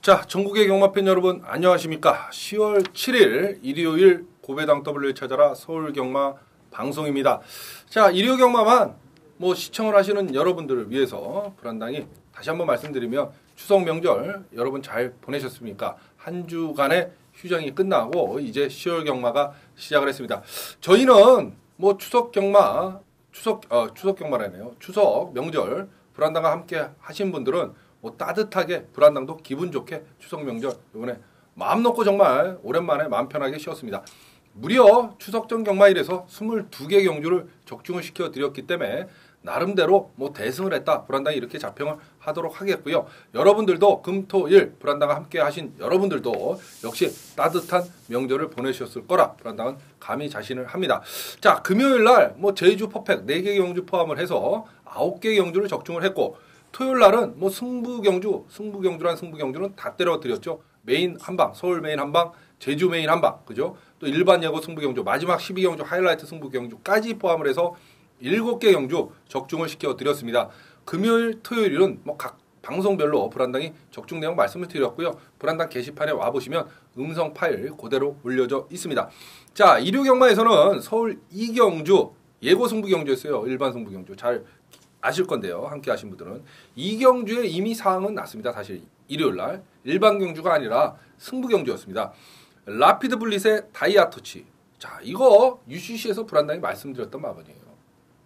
자, 전국의 경마팬 여러분 안녕하십니까? 10월 7일 일요일 고배당 W를 찾아라 서울 경마 방송입니다. 자, 일요 경마만 시청을 하시는 여러분들을 위해서 불안당이 다시 한번 말씀드리면 추석 명절 여러분 잘 보내셨습니까? 한 주간의 휴정이 끝나고 이제 10월 경마가 시작을 했습니다. 저희는 추석 경마라네요. 추석 명절 불안당과 함께 하신 분들은 따뜻하게 불안당도 기분 좋게 추석 명절 이번에 마음 놓고 정말 오랜만에 마음 편하게 쉬었습니다. 무려 추석 전 경마일에서 22개 경주를 적중을 시켜드렸기 때문에 나름대로 대승을 했다. 불안당이 이렇게 자평을 하도록 하겠고요. 여러분들도 금토일 불안당과 함께 하신 여러분들도 역시 따뜻한 명절을 보내셨을 거라 불안당은 감히 자신을 합니다. 자, 금요일날 제주 퍼펙 4개 경주 포함을 해서 9개 경주를 적중을 했고 토요일 날은 승부경주는 다 때려드렸죠. 메인 한방, 서울 메인 한방, 제주 메인 한방, 그죠? 또 일반 예고 승부경주, 마지막 12경주 하이라이트 승부경주까지 포함을 해서 7개 경주 적중을 시켜드렸습니다. 금요일, 토요일은 각 방송별로 불안당이 적중 내용 말씀을 드렸고요. 불안당 게시판에 와보시면 음성 파일 그대로 올려져 있습니다. 자, 일요 경마에서는 서울 2경주 예고 승부경주였어요. 일반 승부경주. 잘 아실 건데요. 함께 하신 분들은. 2경주에 이미 사항은 났습니다. 사실 일요일날. 일반 경주가 아니라 승부경주였습니다. 라피드 블릿의 다이아터치. 자, 이거 UCC에서 불안당이 말씀드렸던 마번이에요.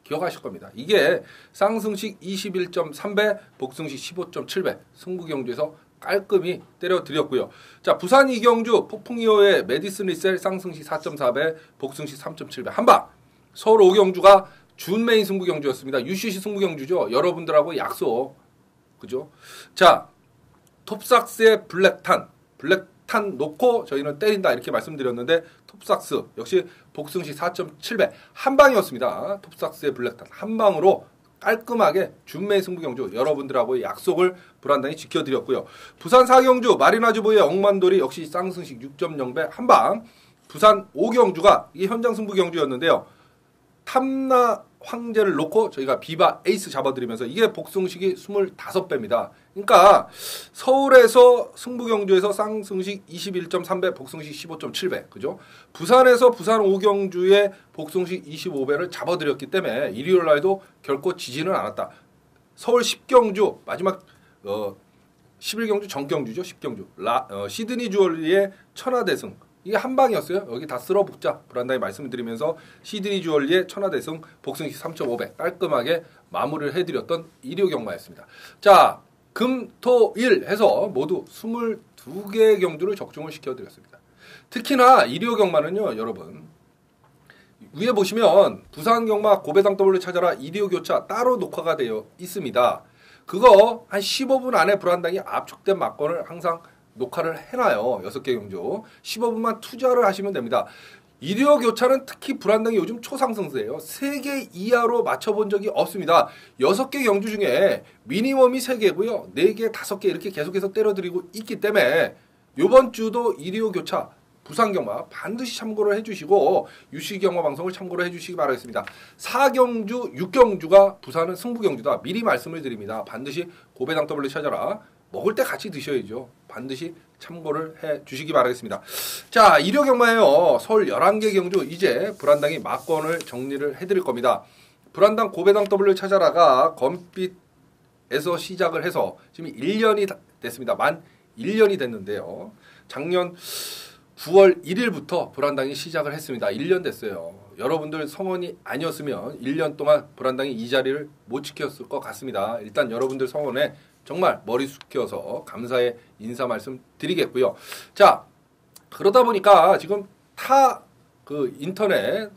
기억하실 겁니다. 이게 쌍승식 21.3배, 복승식 15.7배 승부경주에서 깔끔히 때려드렸고요. 자, 부산 2경주 폭풍2호의 메디슨 리셀 쌍승식 4.4배, 복승식 3.7배 한방. 서울 5경주가 준 메인 승부경주였습니다. UCC 승부경주죠. 여러분들하고 약속. 그죠? 자, 톱삭스의 블랙탄 놓고 저희는 때린다 이렇게 말씀드렸는데 톱삭스 역시 복승시 4.7배 한방이었습니다. 톱삭스의 블랙탄 한방으로 깔끔하게 준 메인 승부경주 여러분들하고의 약속을 불안당히 지켜드렸고요. 부산 4경주 마리나주보의 억만돌이 역시 쌍승식 6.0배 한방. 부산 5경주가 이게 현장 승부경주였는데요. 탐나 황제를 놓고 저희가 비바 에이스 잡아드리면서 이게 복승식이 25배입니다. 그러니까 서울에서 승부경주에서 쌍승식 21.3배, 복승식 15.7배. 그죠? 부산에서 부산 5경주의 복승식 25배를 잡아드렸기 때문에 일요일 날도 결코 지지는 않았다. 서울 10경주 마지막 11경주 정경주죠. 10경주. 시드니 주얼리의 천하대승. 이게 한방이었어요. 여기 다 쓸어붙자. 불안당히 말씀을 드리면서 시드니 주얼리의 천하대승 복승식 3.5배 깔끔하게 마무리를 해드렸던 일요 경마였습니다. 자, 금, 토, 일 해서 모두 22개 경주를 적중을 시켜드렸습니다. 특히나 일요 경마는요. 여러분 위에 보시면 부산 경마 고배당 W를 찾아라 일요 교차 따로 녹화가 되어 있습니다. 그거 한 15분 안에 불안당이 압축된 막건을 항상 녹화를 해놔요. 6개 경주. 15분만 투자를 하시면 됩니다. 일요 교차는 특히 불안당이 요즘 초상승세예요. 3개 이하로 맞춰본 적이 없습니다. 6개 경주 중에 미니멈이 3개고요. 4개, 5개 이렇게 계속해서 때려드리고 있기 때문에 이번 주도 일요 교차 부산 경마 반드시 참고를 해주시고 UC 경마 방송을 참고를 해주시기 바라겠습니다. 4경주, 6경주가 부산은 승부경주다. 미리 말씀을 드립니다. 반드시 고배당 W 찾아라. 먹을 때 같이 드셔야죠. 반드시 참고를 해 주시기 바라겠습니다. 자, 일요 경마에요. 서울 11개 경주 이제 불안당이 막건을 정리를 해드릴 겁니다. 불안당 고배당 W 찾아라가 검빛에서 시작을 해서 지금 1년이 됐습니다. 만 1년이 됐는데요. 작년 9월 1일부터 불안당이 시작을 했습니다. 1년 됐어요. 여러분들 성원이 아니었으면 1년 동안 불안당이 이 자리를 못 지켰을 것 같습니다. 일단 여러분들 성원에 정말 머리 숙여서 감사의 인사 말씀 드리겠고요. 자, 그러다 보니까 지금 타 인터넷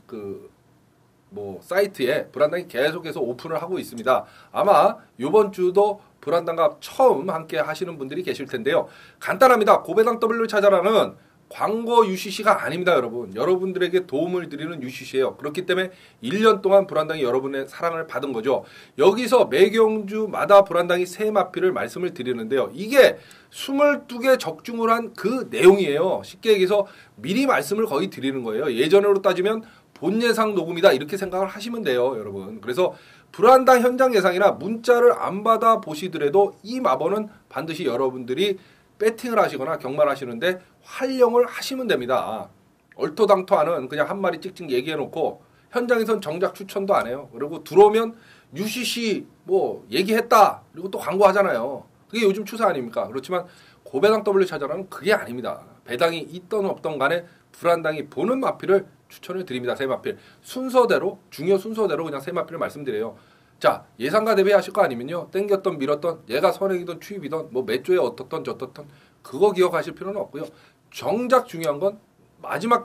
사이트에 불안당이 계속해서 오픈을 하고 있습니다. 아마 이번 주도 불안당과 처음 함께 하시는 분들이 계실 텐데요. 간단합니다. 고배당 W 찾아라는 광고 UCC가 아닙니다, 여러분. 여러분들에게 도움을 드리는 UCC예요. 그렇기 때문에 1년 동안 불안당이 여러분의 사랑을 받은 거죠. 여기서 매경주마다 불안당이 새 마피를 말씀을 드리는데요. 이게 22개 적중을 한 그 내용이에요. 쉽게 얘기해서 미리 말씀을 거의 드리는 거예요. 예전으로 따지면 본 예상 녹음이다 이렇게 생각을 하시면 돼요, 여러분. 그래서 불안당 현장 예상이나 문자를 안 받아 보시더라도 이 마번은 반드시 여러분들이 배팅을 하시거나 경마하시는데 활용을 하시면 됩니다. 얼토당토하는 그냥 한 마리 찍찍 얘기해놓고 현장에선 정작 추천도 안 해요. 그리고 들어오면 UCC 뭐 얘기했다. 그리고 또 광고하잖아요. 그게 요즘 추세 아닙니까? 그렇지만 고배당 W 찾아라는 그게 아닙니다. 배당이 있던 없던 간에 불안당이 보는 마필을 추천을 드립니다. 세 마필. 순서대로 중요 순서대로 그냥 세 마필을 말씀드려요. 자, 예상가 대비하실 거 아니면요. 땡겼던 밀었던 얘가 선행이든 추입이든 뭐 몇 조에 어떻던 저떻던 그거 기억하실 필요는 없고요. 정작 중요한 건 마지막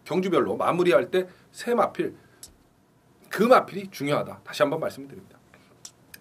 경주별로 마무리할 때 세 마필 그 마필이 중요하다. 다시 한번 말씀드립니다.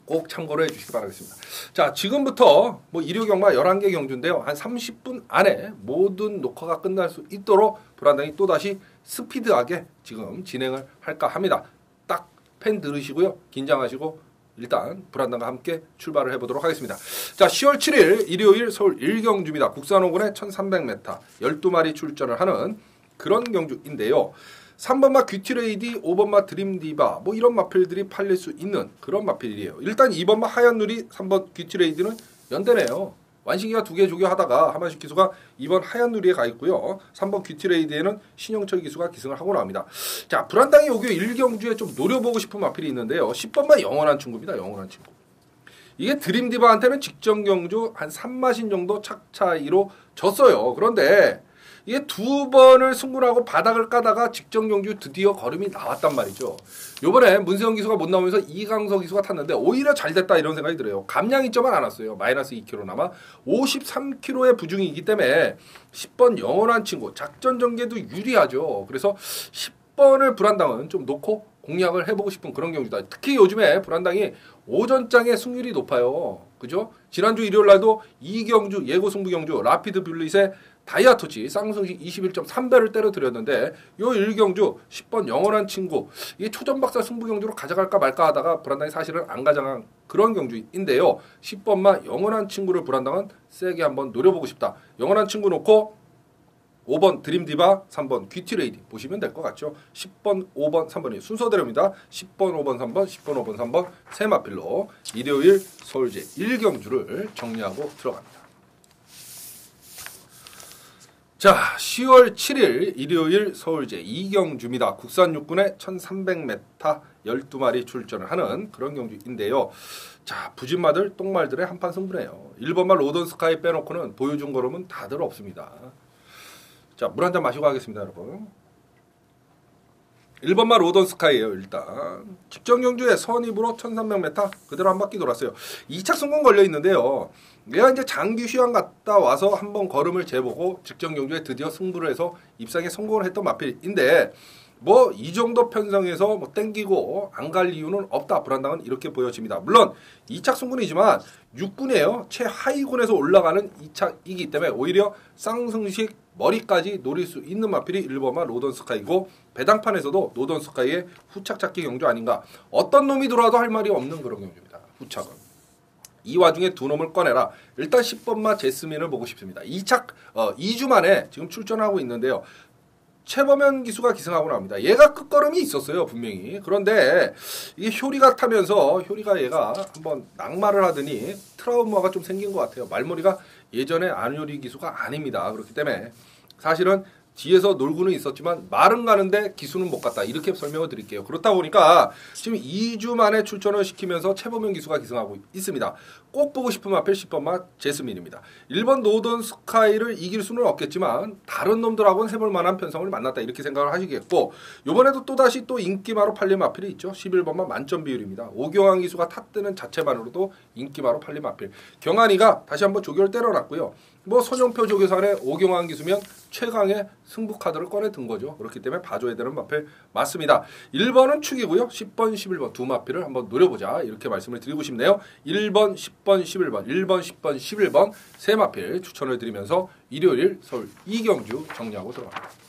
꼭 참고로 해주시기 바라겠습니다. 자, 지금부터 뭐 일요 경마 11개 경주인데요. 한 30분 안에 모든 녹화가 끝날 수 있도록 불안당이 또다시 스피드하게 지금 진행을 할까 합니다. 딱 펜 들으시고요. 긴장하시고 일단 불안당과 함께 출발을 해보도록 하겠습니다. 자, 10월 7일 일요일 서울 1경주입니다. 국산 5군에 1300m 12마리 출전을 하는 그런 경주인데요. 3번마 귀티레이디, 5번마 드림디바 뭐 이런 마필들이 팔릴 수 있는 그런 마필이에요. 일단 2번마 하얀누리, 3번 귀티레이디는 연대네요. 완식이가 2개 조교하다가 하만식 기수가 2번 하얀누리에 가 있고요. 3번 귀티레이디에는 신영철 기수가 기승을 하고 나옵니다. 자, 불안당이 요교 1경주에 좀 노려보고 싶은 마필이 있는데요. 10번마 영원한 친구입니다. 영원한 친구. 이게 드림디바한테는 직전 경주 한 3마신 정도 착 차이로 졌어요. 그런데 이게 2번을 승부하고 바닥을 까다가 직전 경주 드디어 걸음이 나왔단 말이죠. 요번에 문세영 기수가 못 나오면서 이강석 기수가 탔는데 오히려 잘 됐다 이런 생각이 들어요. 감량 이점은 안 왔어요. 마이너스 2kg 남아 53kg의 부중이기 때문에 10번 영원한 친구 작전 전개도 유리하죠. 그래서 10번을 불안당은 좀 놓고 공략을 해보고 싶은 그런 경주다. 특히 요즘에 불안당이 오전장의 승률이 높아요. 그죠? 지난주 일요일 날도 2경주 예고 승부 경주 라피드 뷰릿의 다이아토치 쌍승식 21.3배를 때려드렸는데 요 1경주 10번 영원한 친구 이게 초전박사 승부 경주로 가져갈까 말까 하다가 불안당이 사실은 안 가져간 그런 경주인데요. 10번만 영원한 친구를 불안당은 세게 한번 노려보고 싶다. 영원한 친구 놓고 5번 드림디바, 3번 귀티레이디 보시면 될 것 같죠. 10번, 5번, 3번이 순서대로입니다. 10번, 5번, 3번, 10번, 5번, 3번 세 마필로 일요일 서울제 1경주를 정리하고 들어갑니다. 자, 10월 7일 일요일 서울제 2경주입니다. 국산 육군에 1300m 12마리 출전을 하는 그런 경주인데요. 자, 부진마들 똥말들의 한판 승부네요. 1번말 로던스카이 빼놓고는 보여준 걸음은 다들 없습니다. 자, 물 한잔 마시고 하겠습니다, 여러분. 1번말 로던스카이예요. 일단 직전 경주에 선입으로 1300m 그대로 한 바퀴 돌았어요. 2차 성공 걸려 있는데요. 내가 이제 장기 휴양 갔다 와서 한번 걸음을 재보고 직전 경주에 드디어 승부를 해서 입상에 성공을 했던 마필인데 뭐 이 정도 편성에서 뭐 땡기고 안 갈 이유는 없다. 불안당은 이렇게 보여집니다. 물론 2차 승군이지만 6군이에요. 최하위군에서 올라가는 2차이기 때문에 오히려 쌍승식 머리까지 노릴 수 있는 마필이 1번마 로던스카이고 배당판에서도 로던스카이의 후착 찾기 경주 아닌가. 어떤 놈이 들어와도 할 말이 없는 그런 경주입니다. 후착은. 이 와중에 두 놈을 꺼내라. 일단 10번마 제스민을 보고 싶습니다. 2주 만에 지금 출전하고 있는데요. 최범현 기수가 기승하고 나옵니다. 얘가 끝걸음이 있었어요, 분명히. 그런데 이게 효리가 타면서 효리가 얘가 한번 낙마를 하더니 트라우마가 좀 생긴 것 같아요. 말머리가 예전에 안효리 기수가 아닙니다. 그렇기 때문에 사실은 뒤에서 놀고는 있었지만 말은 가는데 기수는 못 갔다. 이렇게 설명을 드릴게요. 그렇다 보니까 지금 2주 만에 출전을 시키면서 최범현 기수가 기승하고 있습니다. 꼭 보고 싶은 마필 10번마 제스민입니다. 1번 노던 스카이를 이길 수는 없겠지만 다른 놈들하고는 해볼 만한 편성을 만났다. 이렇게 생각을 하시겠고 이번에도 또다시 또 인기마로 팔린 마필이 있죠. 11번마 만점 비율입니다. 오경환 기수가 탔다는 자체만으로도 인기마로 팔린 마필. 경환이가 다시 한번 조교를 때려놨고요. 뭐 손영표 조교산에 오경환 기수면 최강의 승부 카드를 꺼내 든 거죠. 그렇기 때문에 봐줘야 되는 마필 맞습니다. 1번은 축이고요. 10번, 11번 두 마필을 한번 노려보자. 이렇게 말씀을 드리고 싶네요. 1번, 10번, 11번, 1번, 10번, 11번 세 마필 추천을 드리면서 일요일 서울 2경주 정리하고 들어갑니다.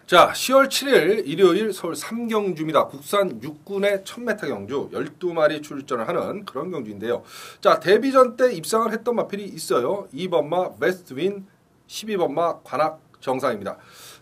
자, 10월 7일 일요일 서울 3경주입니다. 국산 6군의 1000m 경주 12마리 출전을 하는 그런 경주인데요. 자, 데뷔전 때 입상을 했던 마필이 있어요. 2번마 베스트윈, 12번마 관악 정상입니다.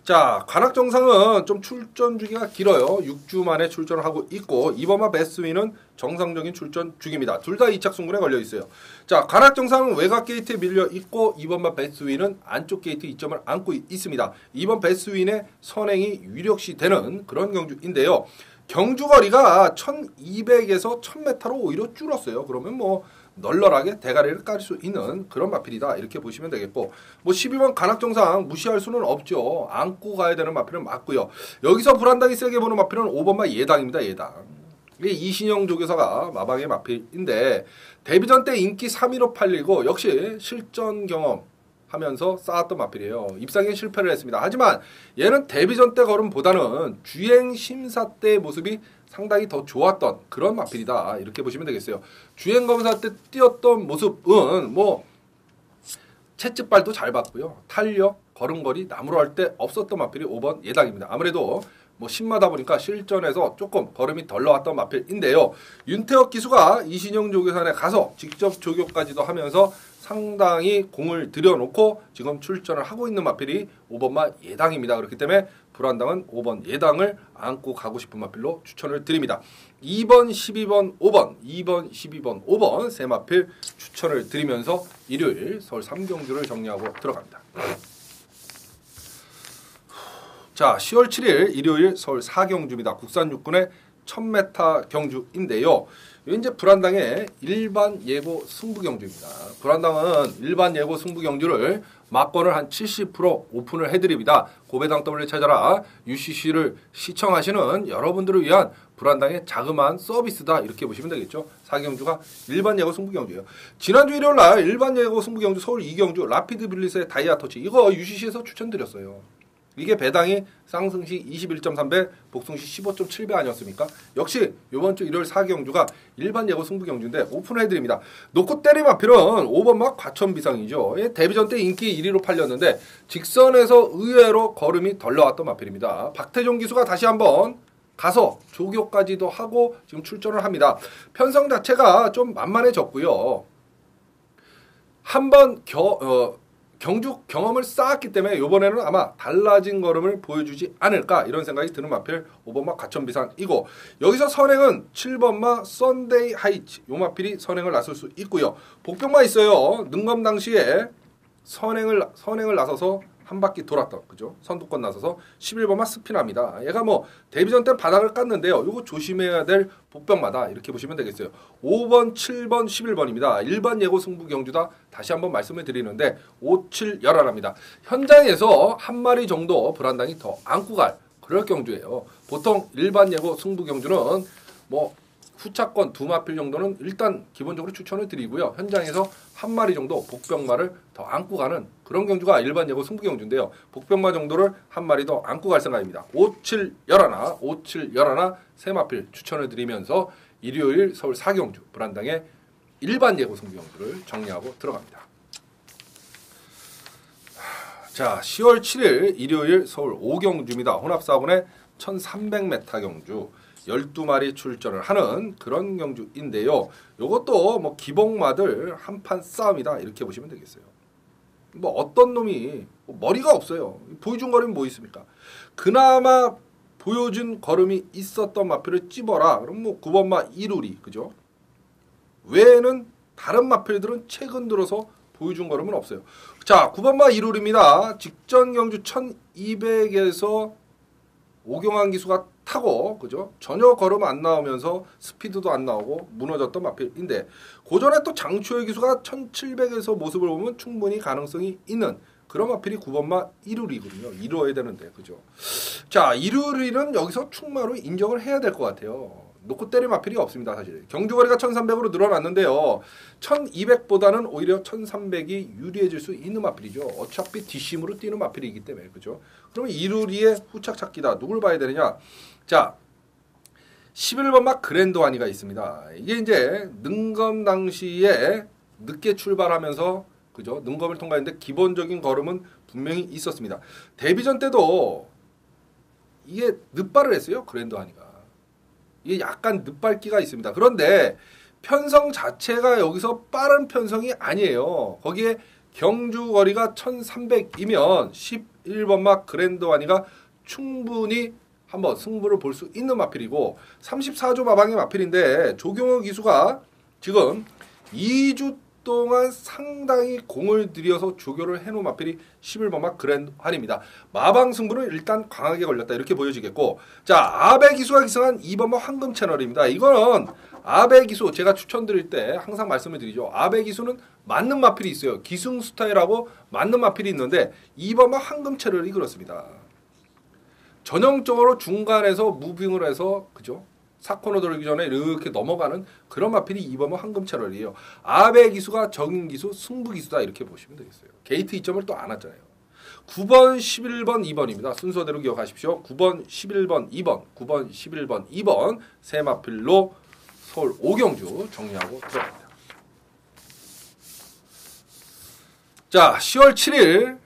자, 관악정상은 좀 출전 주기가 길어요. 6주 만에 출전을 하고 있고 이번마 베스트윈은 정상적인 출전 중입니다. 둘 다 2착 승군에 걸려 있어요. 자, 관악정상은 외곽 게이트에 밀려 있고 이번마 베스트윈은 안쪽 게이트 2점을 안고 있습니다. 이번 베스트윈의 선행이 유력시 되는 그런 경주인데요. 경주거리가 1200에서 1000m로 오히려 줄었어요. 그러면 뭐 널널하게 대가리를 깔 수 있는 그런 마필이다 이렇게 보시면 되겠고, 뭐 12번 관악정상 무시할 수는 없죠. 안고 가야 되는 마필은 맞고요. 여기서 불안당이 세게 보는 마필은 5번마 예당입니다. 예당. 이게 이신영 조교사가 마방의 마필인데 데뷔전 때 인기 3위로 팔리고 역시 실전 경험 하면서 쌓았던 마필이에요. 입상에 실패를 했습니다. 하지만 얘는 데뷔전 때 걸음보다는 주행 심사 때 모습이 상당히 더 좋았던 그런 마필이다 이렇게 보시면 되겠어요. 주행 검사 때 뛰었던 모습은 뭐 채찍발도 잘 봤고요. 탄력, 걸음걸이, 나무로 할 때 없었던 마필이 5번 예당입니다. 아무래도 뭐 신마다 보니까 실전에서 조금 걸음이 덜 나왔던 마필인데요. 윤태혁 기수가 이신영 조교산에 가서 직접 조교까지도 하면서 상당히 공을 들여놓고 지금 출전을 하고 있는 마필이 5번마 예당입니다. 그렇기 때문에 불안당은 5번 예당을 안고 가고 싶은 마필로 추천을 드립니다. 2번, 12번, 5번, 2번, 12번, 5번 세 마필 추천을 드리면서 일요일 서울 3경주를 정리하고 들어갑니다. 자, 10월 7일 일요일 서울 4경주입니다. 국산 육군의 1000m 경주인데요. 이제 불안당의 일반 예고 승부 경주입니다. 불안당은 일반 예고 승부 경주를 막권을 한 70% 오픈을 해드립니다. 고배당 W를 찾아라 UCC를 시청하시는 여러분들을 위한 불안당의 자그마한 서비스다 이렇게 보시면 되겠죠. 4경주가 일반 예고 승부 경주예요. 지난주 일요일날 일반 예고 승부 경주 서울 2경주 라피드 빌리스의 다이아 터치 이거 UCC에서 추천드렸어요. 이게 배당이 상승시 21.3배, 복승시 15.7배 아니었습니까? 역시 이번 주 일요일 4경주가 일반 예고 승부 경주인데 오픈해드립니다. 놓고 때림 마필은 5번막 과천비상이죠. 데뷔전 때 인기 1위로 팔렸는데 직선에서 의외로 걸음이 덜 나왔던 마필입니다. 박태종 기수가 다시 한번 가서 조교까지도 하고 지금 출전을 합니다. 편성 자체가 좀 만만해졌고요. 한번 경주 경험을 쌓았기 때문에 이번에는 아마 달라진 걸음을 보여주지 않을까 이런 생각이 드는 마필 5번마 과천비상이고, 여기서 선행은 7번마 썬데이 하이츠 요 마필이 선행을 나설 수 있고요. 복병마 있어요. 능검 당시에 선행을 나서서 한 바퀴 돌았던 그죠? 선두권 나서서 11번마 스피나입니다. 얘가 뭐 데뷔전 때 바닥을 깠는데요. 요거 조심해야 될 복병마다 이렇게 보시면 되겠어요. 5번, 7번, 11번입니다. 일반 예고 승부 경주다 다시 한번 말씀을 드리는데 5, 7, 11입니다. 현장에서 한 마리 정도 불안당이 더 안고 갈 그럴 경주예요. 보통 일반 예고 승부 경주는 뭐 후차권 두 마필 정도는 일단 기본적으로 추천을 드리고요. 현장에서 한 마리 정도 복병마를 더 안고 가는 그런 경주가 일반 예고 승부 경주인데요. 복병마 정도를 한 마리 더 안고 갈 생각입니다. 5, 7, 11, 5, 7, 11 세 마필 추천을 드리면서 일요일 서울 4경주 불안당의 일반 예고 승부 경주를 정리하고 들어갑니다. 자, 10월 7일 일요일 서울 5경주입니다. 혼합사군의 1300m 경주 12마리 출전을 하는 그런 경주인데요. 이것도 뭐 기복마들 한판 싸움이다 이렇게 보시면 되겠어요. 뭐 어떤 놈이 머리가 없어요. 보여준 걸음이 뭐 있습니까? 그나마 보여준 걸음이 있었던 마필을 찝어라. 그럼 뭐 9번마 이루리 그죠? 외에는 다른 마필들은 최근 들어서 보여준 걸음은 없어요. 자, 9번마 이루리입니다. 직전 경주 1200에서 오경환 기수가 타고 그죠? 전혀 걸음 안 나오면서 스피드도 안 나오고 무너졌던 마필인데 고전에 또 장초의 기수가 1700에서 모습을 보면 충분히 가능성이 있는 그런 마필이 9번마 이루리거든요. 이루어야 되는데 그죠? 자, 이루리는 여기서 충마로 인정을 해야 될 것 같아요. 놓고 때릴 마필이 없습니다. 사실 경주거리가 1300으로 늘어났는데요. 1200보다는 오히려 1300이 유리해질 수 있는 마필이죠. 어차피 뒷심으로 뛰는 마필이기 때문에 그죠? 그러면 이루리의 후착 찾기다. 누굴 봐야 되느냐? 자, 11번마 그랜드와니가 있습니다. 이게 이제 능검 당시에 늦게 출발하면서 그죠? 능검을 통과했는데 기본적인 걸음은 분명히 있었습니다. 데뷔전 때도 이게 늦발을 했어요. 그랜드와니가. 이게 약간 늦발기가 있습니다. 그런데 편성 자체가 여기서 빠른 편성이 아니에요. 거기에 경주 거리가 1300이면 1번마 그랜드와니가 충분히 한번 승부를 볼 수 있는 마필이고 34조 마방의 마필인데 조경호 기수가 지금 2주 동안 상당히 공을 들여서 조교를 해놓은 마필이 11번마 그랜드환입니다. 마방 승부는 일단 강하게 걸렸다 이렇게 보여지겠고 자 아베 기수가 기승한 2번마 황금 채널입니다. 이거는 아베 기수 제가 추천드릴 때 항상 말씀을 드리죠. 아베 기수는 맞는 마필이 있어요. 기승 스타일하고 맞는 마필이 있는데 2번마 황금 채널이 그렇습니다. 전형적으로 중간에서 무빙을 해서 그죠? 사코너 돌기 전에 이렇게 넘어가는 그런 마필이 2번마 황금 채널이에요. 아베 기수가 적인 기수, 승부 기수다 이렇게 보시면 되겠어요. 게이트 2점을 또 안 왔잖아요. 9번, 11번, 2번입니다. 순서대로 기억하십시오. 9번, 11번, 2번, 9번, 11번, 2번 세 마필로 서울 5경주 정리하고 들어갑니다. 자, 10월 7일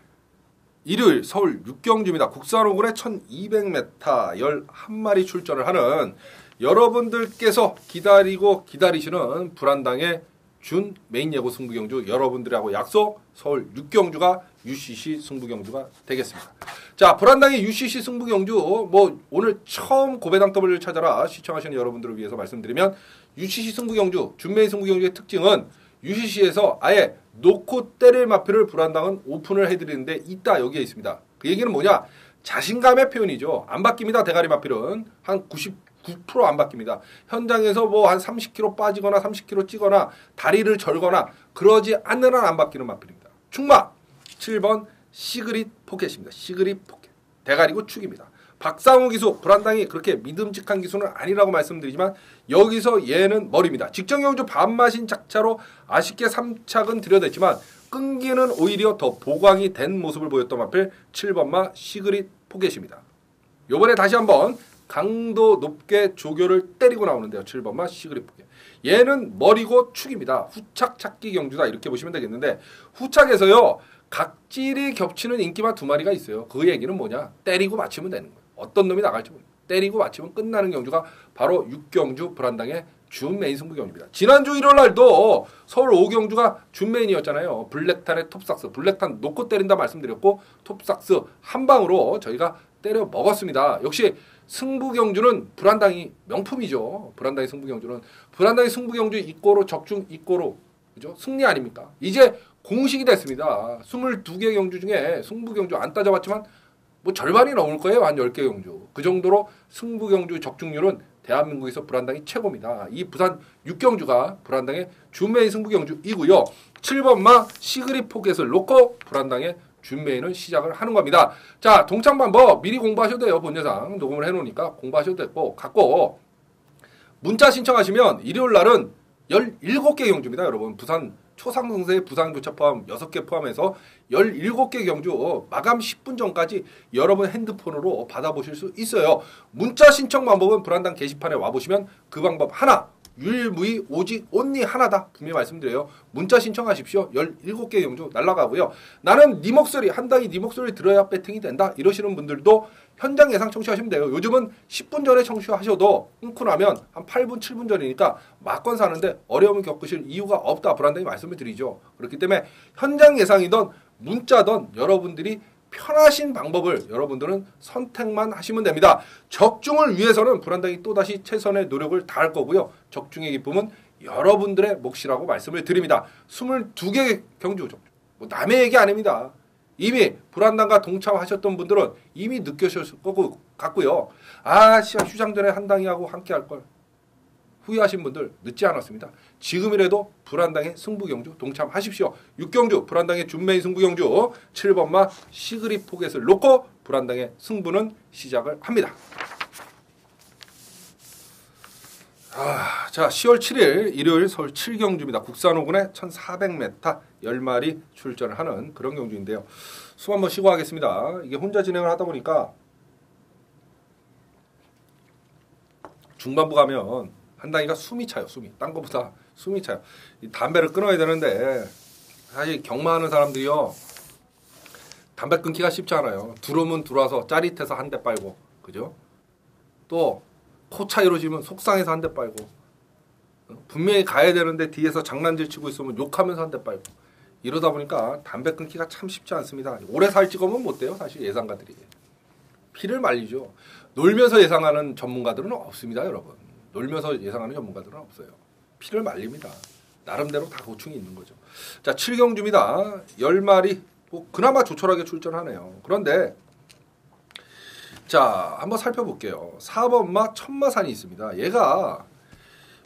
일요일 서울 6경주입니다. 국산 5군에 1200m 11마리 출전을 하는 여러분들께서 기다리고 기다리시는 불안당의 준 메인 예고 승부경주 여러분들하고 약속 서울 6경주가 UCC 승부경주가 되겠습니다. 자, 불안당의 UCC 승부경주 뭐 오늘 처음 고배당 W를 찾아라 시청하시는 여러분들을 위해서 말씀드리면 UCC 승부경주 준 메인 승부경주의 특징은 UCC에서 아예 놓고 때릴 마필을 불안당은 오픈을 해드리는데 있다 여기에 있습니다. 그 얘기는 뭐냐? 자신감의 표현이죠. 안 바뀝니다. 대가리 마필은 한 99% 안 바뀝니다. 현장에서 뭐 한 30kg 빠지거나 30kg 찌거나 다리를 절거나 그러지 않는 한 안 바뀌는 마필입니다. 충마 7번 시그릿 포켓입니다. 시그릿 포켓 대가리고 축입니다. 박상우 기수 불안당이 그렇게 믿음직한 기수는 아니라고 말씀드리지만 여기서 얘는 머리입니다. 직전경주 반마신 작차로 아쉽게 3착은 들여댔지만 끈기는 오히려 더 보강이 된 모습을 보였던 마필 7번마 시그릿 포켓입니다. 요번에 다시 한번 강도 높게 조교를 때리고 나오는데요. 7번마 시그릿 포켓. 얘는 머리고 축입니다. 후착 찾기 경주다 이렇게 보시면 되겠는데 후착에서요. 각질이 겹치는 인기만 2마리가 있어요. 그 얘기는 뭐냐? 때리고 맞히면 되는 거예요. 어떤 놈이 나갈지 모르겠어요. 때리고 맞히면 끝나는 경주가 바로 6경주 불안당의 준 메인 승부경주입니다. 지난주 일요일 날도 서울 5경주가 준 메인이었잖아요. 블랙탄의 톱삭스. 블랙탄 놓고 때린다 말씀드렸고 톱삭스 한 방으로 저희가 때려 먹었습니다. 역시 승부경주는 불안당이 명품이죠. 불안당의 승부경주는 불안당의 승부경주 이꼬로 적중 이꼬로 그죠? 승리 아닙니까? 이제 공식이 됐습니다. 22개 경주 중에 승부경주 안 따져봤지만 뭐 절반이 넘을 거예요. 한 10개 경주. 그 정도로 승부경주 적중률은 대한민국에서 불안당이 최고입니다. 이 부산 6경주가 불안당의 준메인 승부경주이고요. 7번마 시그릿 포켓을 놓고 불안당의 준메인은 시작을 하는 겁니다. 자, 동참 방법 미리 공부하셔도 돼요. 본예상 녹음을 해놓으니까 공부하셔도 됐고 갖고 문자 신청하시면 일요일 날은 17개 경주입니다. 여러분 부산 초상승세 부산교차 포함 6개 포함해서 17개 경주 마감 10분 전까지 여러분 핸드폰으로 받아보실 수 있어요. 문자 신청 방법은 불안당 게시판에 와보시면 그 방법 하나 유일무이 오직 온리 하나다 분명히 말씀드려요. 문자 신청하십시오. 17개 경주 날라가고요. 나는 네 목소리 한 당이 네 목소리 들어야 배팅이 된다 이러시는 분들도 현장 예상 청취하시면 돼요. 요즘은 10분 전에 청취하셔도 끊고 나면 한 8분 7분 전이니까 막건 사는데 어려움을 겪으실 이유가 없다 불안당히 말씀을 드리죠. 그렇기 때문에 현장 예상이든 문자든 여러분들이 편하신 방법을 여러분들은 선택만 하시면 됩니다. 적중을 위해서는 불안당이 또다시 최선의 노력을 다할 거고요. 적중의 기쁨은 여러분들의 몫이라고 말씀을 드립니다. 22개 경주 적중. 뭐 남의 얘기 아닙니다. 이미 불안당과 동참하셨던 분들은 이미 느끼셨을 거고 같고요. 아, 씨발 휴장 전에 한 당이 하고 함께 할 걸. 후회하신 분들 늦지 않았습니다. 지금이라도 불안당의 승부경주 동참하십시오. 6경주 불안당의 준메인 승부경주 7번마 시그릿 포켓을 놓고 불안당의 승부는 시작을 합니다. 자, 10월 7일 일요일 서울 7경주입니다. 국산 5군에 1400m 10마리 출전을 하는 그런 경주인데요. 숨 한번 쉬고 하겠습니다. 이게 혼자 진행을 하다 보니까 중반부 가면 한 당이가 숨이 차요. 숨이. 딴 것보다 숨이 차요. 이 담배를 끊어야 되는데 사실 경마하는 사람들이요. 담배 끊기가 쉽지 않아요. 들어오면 들어와서 짜릿해서 한 대 빨고 그죠? 또 코 차이로 지면 속상해서 한 대 빨고 분명히 가야 되는데 뒤에서 장난질 치고 있으면 욕하면서 한 대 빨고 이러다 보니까 담배 끊기가 참 쉽지 않습니다. 오래 살 찍으면 못 돼요. 사실 예상가들이. 피를 말리죠. 놀면서 예상하는 전문가들은 없습니다. 여러분. 놀면서 예상하는 전문가들은 없어요. 피를 말립니다. 나름대로 다 고충이 있는 거죠. 자, 7경주입니다. 10마리 뭐 그나마 조촐하게 출전하네요. 그런데 자, 한번 살펴볼게요. 4번마 천마산이 있습니다. 얘가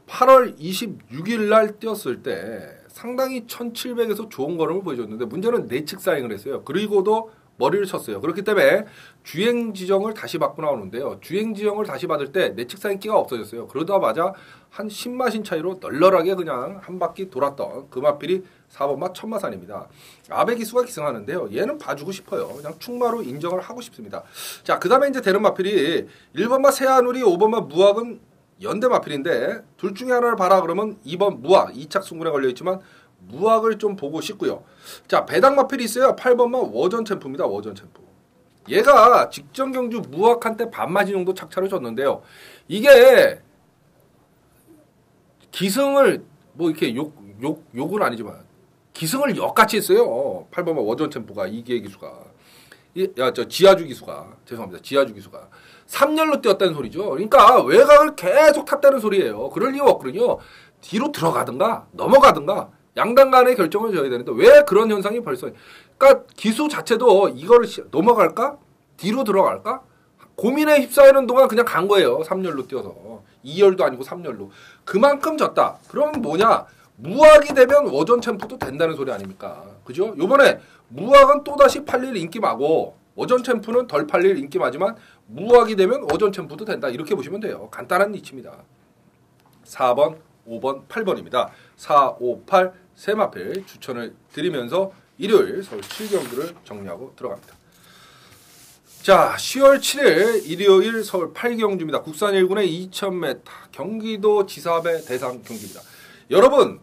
8월 26일 날 뛰었을 때 상당히 1700에서 좋은 걸음을 보여줬는데 문제는 내측 사행을 했어요. 그리고도 머리를 쳤어요. 그렇기 때문에 주행 지정을 다시 받고 나오는데요. 주행 지정을 다시 받을 때 내측 사행기가 없어졌어요. 그러다마자 한 10마신 차이로 널널하게 그냥 한 바퀴 돌았던 그 마필이 4번마 천마산입니다. 아베기수가 기승하는데요. 얘는 봐주고 싶어요. 그냥 충마로 인정을 하고 싶습니다. 자, 그 다음에 이제 되는 마필이 1번마 세아누리, 5번마 무학은 연대 마필인데 둘 중에 하나를 봐라 그러면 2번 무학, 2착 승군에 걸려있지만 무학을 좀 보고 싶고요. 자, 배당 마필이 있어요. 8번마 워전 챔프입니다. 워전 챔프. 얘가 직전 경주 무학한테 반마진 정도 착차를 줬는데요. 이게 기승을 뭐 이렇게 욕은 아니지만 기승을 역같이 했어요. 8번마 워전 챔프가 이기의 기수가. 지하주 기수가. 죄송합니다. 지하주 기수가. 3열로 뛰었다는 소리죠. 그러니까 외곽을 계속 탔다는 소리예요. 그럴 이유가 없거든요. 뒤로 들어가든가 넘어가든가 양당 간의 결정을 줘야 되는데 왜 그런 현상이 벌써 그러니까 기수 자체도 이거를 넘어갈까? 뒤로 들어갈까? 고민에 휩싸이는 동안 그냥 간 거예요. 3열로 뛰어서. 2열도 아니고 3열로. 그만큼 졌다. 그러면 뭐냐? 무학이 되면 워전 챔프도 된다는 소리 아닙니까? 그죠? 요번에 무학은 또다시 팔릴 인기마고 워전 챔프는 덜 팔릴 인기마지만 무학이 되면 워전 챔프도 된다. 이렇게 보시면 돼요. 간단한 이치입니다. 4번, 5번, 8번입니다. 4, 5, 8 세 마필 추천을 드리면서 일요일 서울 7경주를 정리하고 들어갑니다. 자, 10월 7일 일요일 서울 8경주입니다. 국산 1군의 2000m 경기도 지사배 대상 경기입니다. 여러분,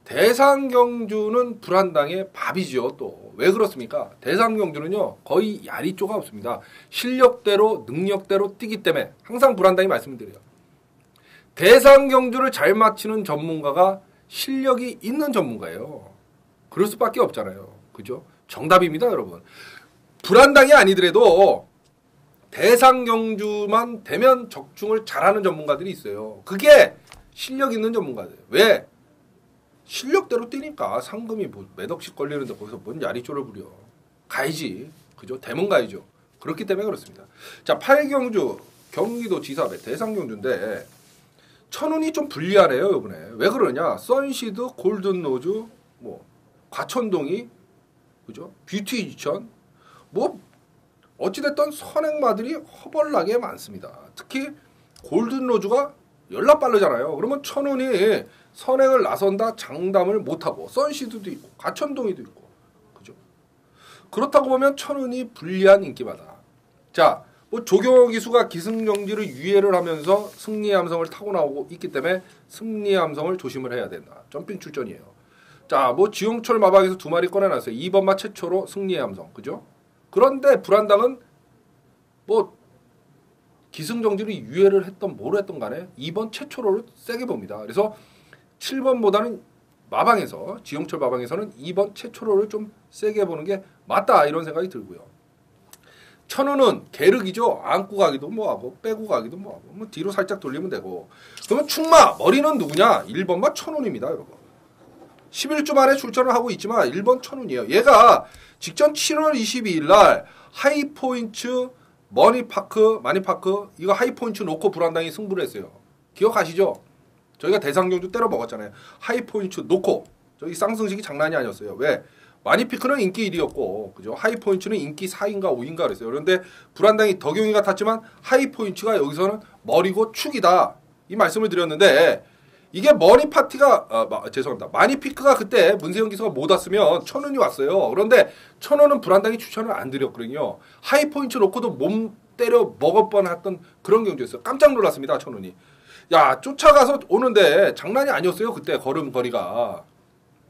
대상 경주는 불한당의 밥이죠. 또 왜 그렇습니까? 대상 경주는요 거의 야리조가 없습니다. 실력대로 능력대로 뛰기 때문에 항상 불한당이 말씀을 드려요. 대상 경주를 잘 맞히는 전문가가 실력이 있는 전문가예요. 그럴 수밖에 없잖아요. 그죠? 정답입니다, 여러분. 불한당이 아니더라도 대상 경주만 되면 적중을 잘하는 전문가들이 있어요. 그게 실력 있는 전문가들. 왜? 실력대로 뛰니까 상금이 뭐 몇 억씩 걸리는데 거기서 뭔 야리조를 부려. 가야지. 그죠? 대문 가야죠. 그렇기 때문에 그렇습니다. 자, 8경주 경기도 지사배 대상 경주인데 천운이 좀 불리하네요, 이번에. 왜 그러냐? 선시드, 골든로즈, 뭐 과천동이, 그죠? 뷰티 이천, 뭐 어찌됐든 선행마들이 허벌나게 많습니다. 특히 골든로즈가 연락 빠르잖아요. 그러면 천운이 선행을 나선다 장담을 못하고 선시드도 있고 과천동이도 있고, 그죠? 그렇다고 보면 천운이 불리한 인기마다. 자, 뭐 조경호 기수가 기승경지를 유예를 하면서 승리의 함성을 타고 나오고 있기 때문에 승리의 함성을 조심을 해야 된다. 점핑 출전이에요. 자, 뭐 지용철 마박에서 2마리 꺼내놨어요. 2번마 최초로 승리의 함성, 그죠? 그런데 불한당은 뭐 기승정지를 유예를 했던 뭘 했던 간에 2번 최초로를 세게 봅니다. 그래서 7번보다는 마방에서 지용철 마방에서는 2번 최초로를 좀 세게 보는 게 맞다 이런 생각이 들고요. 천운은 계륵이죠. 안고 가기도 뭐하고 빼고 가기도 뭐하고 뭐 뒤로 살짝 돌리면 되고. 그러면 충마 머리는 누구냐? 1번마 천운입니다, 여러분. 11주 만에 출전을 하고 있지만 1번 천운이에요. 얘가 직전 7월 22일 날 하이포인트 마니파크 이거 하이포인트 놓고 불한당이 승부를 했어요. 기억하시죠? 저희가 대상경주 때려 먹었잖아요. 하이포인트 놓고 저기 쌍승식이 장난이 아니었어요. 왜? 마니피크는 인기 1위였고 그죠? 하이포인트는 인기 4인가 5인가 그랬어요. 그런데 불한당이 덕용이가 탔지만 하이포인트가 여기서는 머리고 축이다. 이 말씀을 드렸는데 이게 죄송합니다. 마니피크가 그때 문세영 기수가 못 왔으면 천운이 왔어요. 그런데 천운은 불한당이 추천을 안 드렸거든요. 하이포인트 놓고도 몸 때려 먹을 뻔했던 그런 경주였어요. 깜짝 놀랐습니다. 천운이. 야, 쫓아가서 오는데 장난이 아니었어요. 그때 걸음거리가.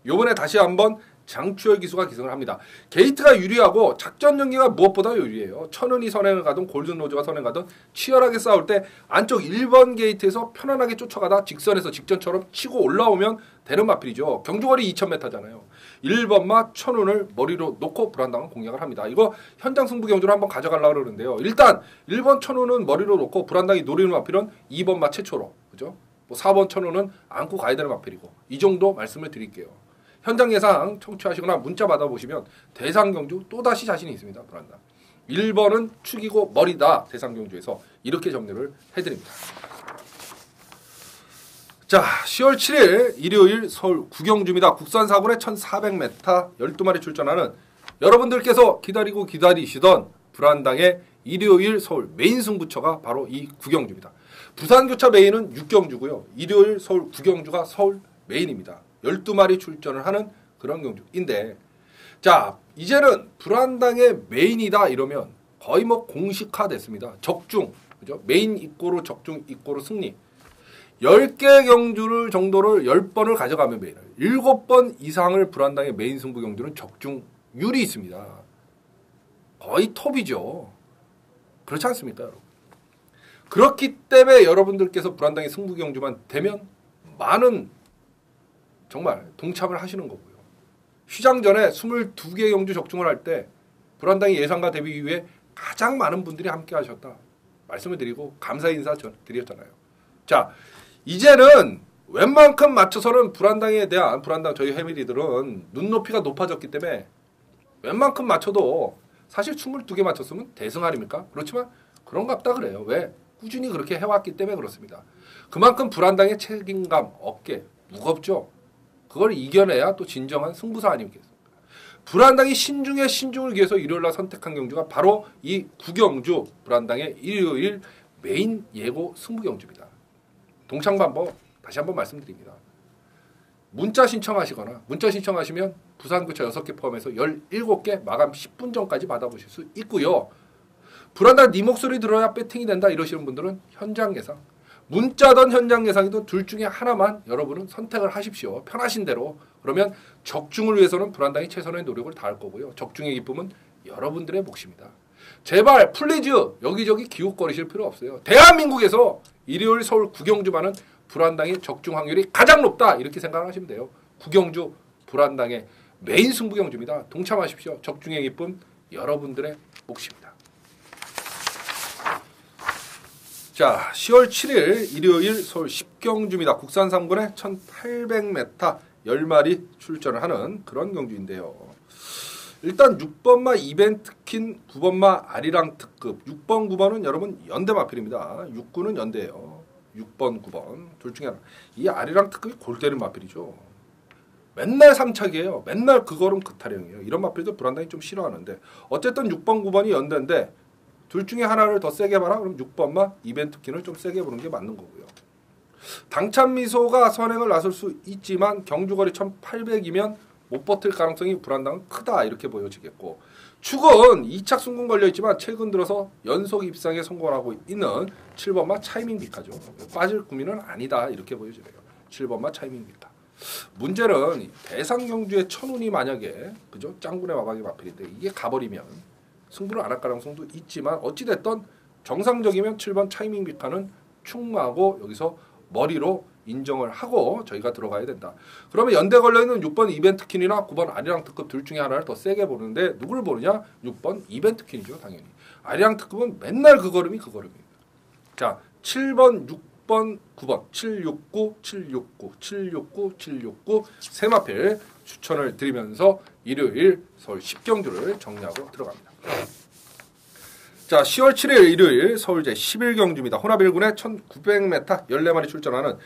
요번에 다시 한번 장추열 기수가 기승을 합니다. 게이트가 유리하고 작전 전개가 무엇보다 유리해요. 천은이 선행을 가든 골든로즈가 선행 가든 치열하게 싸울 때 안쪽 1번 게이트에서 편안하게 쫓아가다 직선에서 직전처럼 치고 올라오면 되는 마필이죠. 경주거리 2000m잖아요. 1번마 천운을 머리로 놓고 불안당은 공략을 합니다. 이거 현장 승부 경주를 한번 가져가려고 그러는데요. 일단 1번 천운은 머리로 놓고 불안당이 노리는 마필은 2번마 최초로, 그죠? 뭐 4번 천운은 안고 가야 되는 마필이고, 이 정도 말씀을 드릴게요. 현장 예상 청취하시거나 문자 받아보시면 대상경주 또다시 자신이 있습니다. 불안당. 1번은 축이고 머리다. 대상경주에서 이렇게 정리를 해드립니다. 자, 10월 7일 일요일 서울 구경주입니다. 국산 4군에 1400m 12마리 출전하는 여러분들께서 기다리시던 불안당의 일요일 서울 메인 승부처가 바로 이 구경주입니다. 부산교차 메인은 6경주고요. 일요일 서울 구경주가 서울 메인입니다. 12마리 출전을 하는 그런 경주인데, 자, 이제는 불안당의 메인이다 이러면 거의 뭐 공식화 됐습니다. 적중, 그죠? 메인 입고로 적중 입고로 승리. 10개 경주를 정도를 10번을 가져가면 메인을 7번 이상을 불안당의 메인 승부 경주는 적중률이 있습니다. 거의 톱이죠. 그렇지 않습니까, 여러분? 그렇기 때문에 여러분들께서 불안당의 승부 경주만 되면 많은 정말 동참을 하시는 거고요. 휘장 전에 22개 경주 적중을 할 때 불안당의 예상과 대비 이후에 가장 많은 분들이 함께 하셨다 말씀을 드리고 감사 인사 드렸잖아요. 자, 이제는 웬만큼 맞춰서는 불안당에 대한 불안당 저희 해밀이들은 눈높이가 높아졌기 때문에 웬만큼 맞춰도 사실 22개 맞췄으면 대승 아닙니까? 그렇지만 그런갑다 그래요. 왜? 꾸준히 그렇게 해왔기 때문에 그렇습니다. 그만큼 불안당의 책임감, 어깨 무겁죠. 그걸 이겨내야 또 진정한 승부사 아니겠습니까? 불안당이 신중에 신중을 기해서 일요일날 선택한 경주가 바로 이 구경주 불안당의 일요일 메인 예고 승부 경주입니다. 동참 방법 다시 한번 말씀드립니다. 문자 신청하시거나 문자 신청하시면 부산교차 6개 포함해서 17개 마감 10분 전까지 받아보실 수 있고요. 불안당 네 목소리 들어야 배팅이 된다 이러시는 분들은 현장 예상, 문자든 현장 예상이든 둘 중에 하나만 여러분은 선택을 하십시오. 편하신 대로. 그러면 적중을 위해서는 불안당이 최선의 노력을 다할 거고요. 적중의 기쁨은 여러분들의 몫입니다. 제발 플리즈 여기저기 기웃거리실 필요 없어요. 대한민국에서 일요일 서울 구경주만은 불안당의 적중 확률이 가장 높다 이렇게 생각하시면 돼요. 구경주 불안당의 메인 승부 경주입니다. 동참하십시오. 적중의 기쁨 여러분들의 몫입니다. 자, 10월 7일 일요일 서울 10경주입니다. 국산 3군에 1800m 10마리 출전을 하는 그런 경주인데요. 일단 6번마 이벤트킨 9번마 아리랑 특급 6번 9번은 여러분 연대 마필입니다. 6구는 연대예요. 6번 9번 둘 중에 하나. 이 아리랑 특급이 골 때리는 마필이죠. 맨날 3착이에요. 맨날 그 걸음 그 타령이에요. 이런 마필도 불안당이 좀 싫어하는데 어쨌든 6번 9번이 연대인데 둘 중에 하나를 더 세게 봐라. 그럼 6번마 이벤트킨을 좀 세게 보는 게 맞는 거고요. 당찬미소가 선행을 나설 수 있지만 경주거리 1800이면 못 버틸 가능성이 불안당은 크다 이렇게 보여지겠고, 축은 2착 순금 걸려있지만 최근 들어서 연속 입상에 성공하고 있는 7번마 차이밍 비카죠. 빠질 구미는 아니다 이렇게 보여지네요. 7번마 차이밍 비카. 문제는 대상 경주의 천운이 만약에 그죠 짱군의 마박이 마필인데 이게 가버리면 승부를 안 할 가능성도 있지만 어찌됐든 정상적이면 7번 차이밍 비카는 충마하고 여기서 머리로 인정을 하고 저희가 들어가야 된다. 그러면 연대 걸려있는 6번 이벤트킨이나 9번 아리랑 특급 둘 중에 하나를 더 세게 보는데 누구를 보느냐? 6번 이벤트킨이죠. 당연히. 아리랑 특급은 맨날 그 걸음이 그 걸음입니다. 자, 7번, 6번, 9번 769, 769, 769, 769 세 마필 추천을 드리면서 일요일 서울 10경주를 정리하고 들어갑니다. 자, 10월 7일 일요일 서울제 11경주입니다. 혼합 1군에 1900m 14마리 출전하는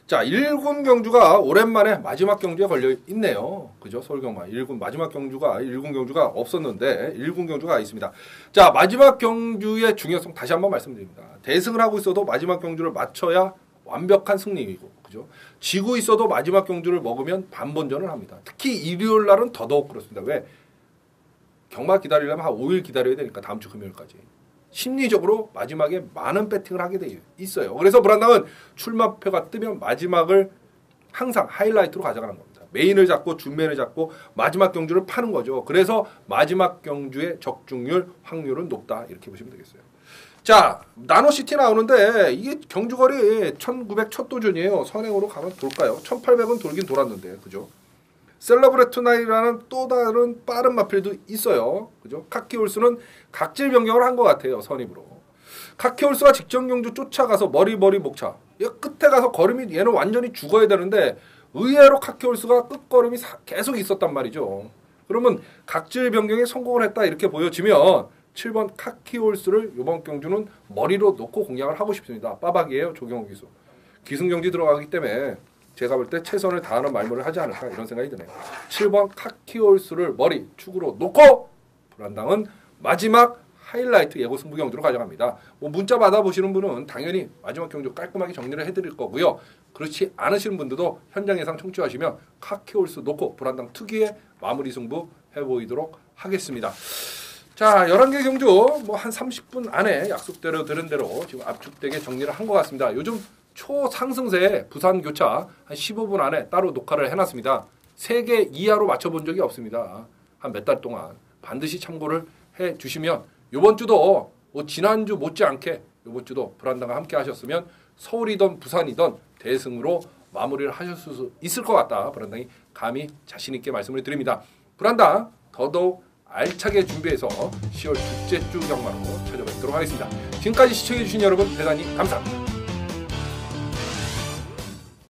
자 1군 경주가 오랜만에 마지막 경주에 걸려 있네요. 그죠? 서울경마 1군 마지막 경주가 1군 경주가 없었는데 1군 경주가 있습니다. 자, 마지막 경주의 중요성 다시 한번 말씀드립니다. 대승을 하고 있어도 마지막 경주를 맞춰야 완벽한 승리이고, 그죠? 지고 있어도 마지막 경주를 먹으면 반번전을 합니다. 특히 일요일 날은 더더욱 그렇습니다. 왜? 경마 기다리려면 한 5일 기다려야 되니까 다음 주 금요일까지. 심리적으로 마지막에 많은 배팅을 하게 돼 있어요. 그래서 불안당은 출마표가 뜨면 마지막을 항상 하이라이트로 가져가는 겁니다. 메인을 잡고 준맨을 잡고 마지막 경주를 파는 거죠. 그래서 마지막 경주의 적중률 확률은 높다 이렇게 보시면 되겠어요. 자, 나노시티 나오는데 이게 경주거리 1900 첫 도전이에요. 선행으로 가면 돌까요? 1800은 돌긴 돌았는데 그죠? 셀러브레트 나이라는 또 다른 빠른 마필도 있어요. 그죠? 카키홀스는 각질 변경을 한 것 같아요. 선입으로. 카키홀스가 직전 경주 쫓아가서 머리 목차. 이 끝에 가서 걸음이 얘는 완전히 죽어야 되는데 의외로 카키홀스가 끝걸음이 계속 있었단 말이죠. 그러면 각질 변경에 성공을 했다 이렇게 보여지면 7번 카키홀스를 이번 경주는 머리로 놓고 공략을 하고 싶습니다. 빠박이에요. 조경호 기수. 기승경지 들어가기 때문에 제가 볼 때 최선을 다하는 말모를 하지 않을까 이런 생각이 드네요. 7번 카키홀스를 머리 축으로 놓고 불안당은 마지막 하이라이트 예고 승부 경주로 가져갑니다. 뭐 문자 받아보시는 분은 당연히 마지막 경주 깔끔하게 정리를 해드릴 거고요. 그렇지 않으시는 분들도 현장 예상 청취하시면 카키홀스 놓고 불안당 특유의 마무리 승부 해보이도록 하겠습니다. 자, 11개 경주 뭐 한 30분 안에 약속대로 들은 대로 지금 압축되게 정리를 한 것 같습니다. 요즘 초상승세 부산 교차 한 15분 안에 따로 녹화를 해놨습니다. 3개 이하로 맞춰본 적이 없습니다. 한 몇 달 동안 반드시 참고를 해주시면 이번 주도 뭐 지난주 못지않게 이번 주도 불안당과 함께 하셨으면 서울이든 부산이든 대승으로 마무리를 하실 수 있을 것 같다. 불안당이 감히 자신 있게 말씀을 드립니다. 불안당 더더욱 알차게 준비해서 10월 둘째 주 경마로 찾아뵙도록 하겠습니다. 지금까지 시청해주신 여러분 대단히 감사합니다.